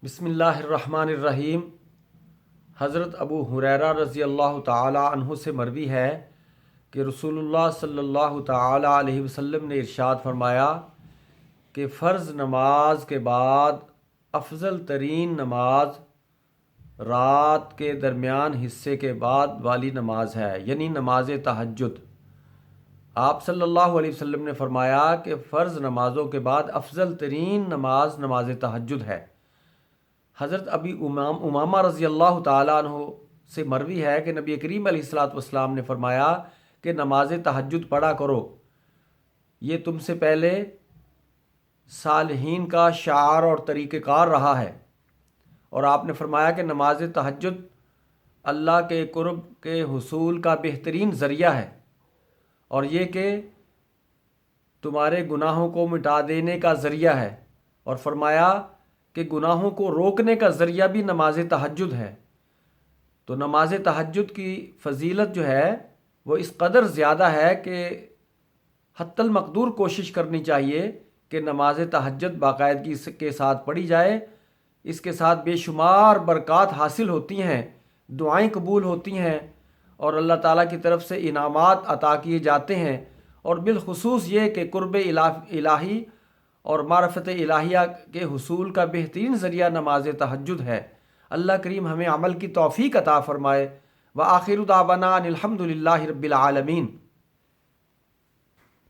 بسم اللہ الرحمن الرحیم۔ حضرت ابو ہریرہ رضی اللہ تعالی عنہ سے مروی ہے کہ رسول اللہ صلی اللہ تعالی علیہ وسلم نے ارشاد فرمایا کہ فرض نماز کے بعد افضل ترین نماز رات کے درمیان حصے کے بعد والی نماز ہے، یعنی نماز تہجد۔ آپ صلی اللہ علیہ وسلم نے فرمایا کہ فرض نمازوں کے بعد افضل ترین نماز نماز تہجد ہے۔ حضرت ابی امامہ رضی اللہ تعالیٰ عنہ سے مروی ہے کہ نبی کریم علیہ السلام نے فرمایا کہ نماز تہجد پڑھا کرو، یہ تم سے پہلے صالحین کا شعار اور طریقہ کار رہا ہے۔ اور آپ نے فرمایا کہ نماز تہجد اللہ کے قرب کے حصول کا بہترین ذریعہ ہے، اور یہ کہ تمہارے گناہوں کو مٹا دینے کا ذریعہ ہے، اور فرمایا کہ گناہوں کو روکنے کا ذریعہ بھی نماز تہجد ہے۔ تو نماز تہجد کی فضیلت جو ہے وہ اس قدر زیادہ ہے کہ حتی المقدور کوشش کرنی چاہیے کہ نماز تہجد باقاعدگی کے ساتھ پڑھی جائے۔ اس کے ساتھ بے شمار برکات حاصل ہوتی ہیں، دعائیں قبول ہوتی ہیں، اور اللہ تعالیٰ کی طرف سے انعامات عطا کیے جاتے ہیں، اور بالخصوص یہ کہ قرب الہی اور معرفت الہیہ کے حصول کا بہترین ذریعہ نماز تہجد ہے۔ اللہ کریم ہمیں عمل کی توفیق عطا فرمائے۔ وآخر دعوانا ان الحمد للہ رب العالمین۔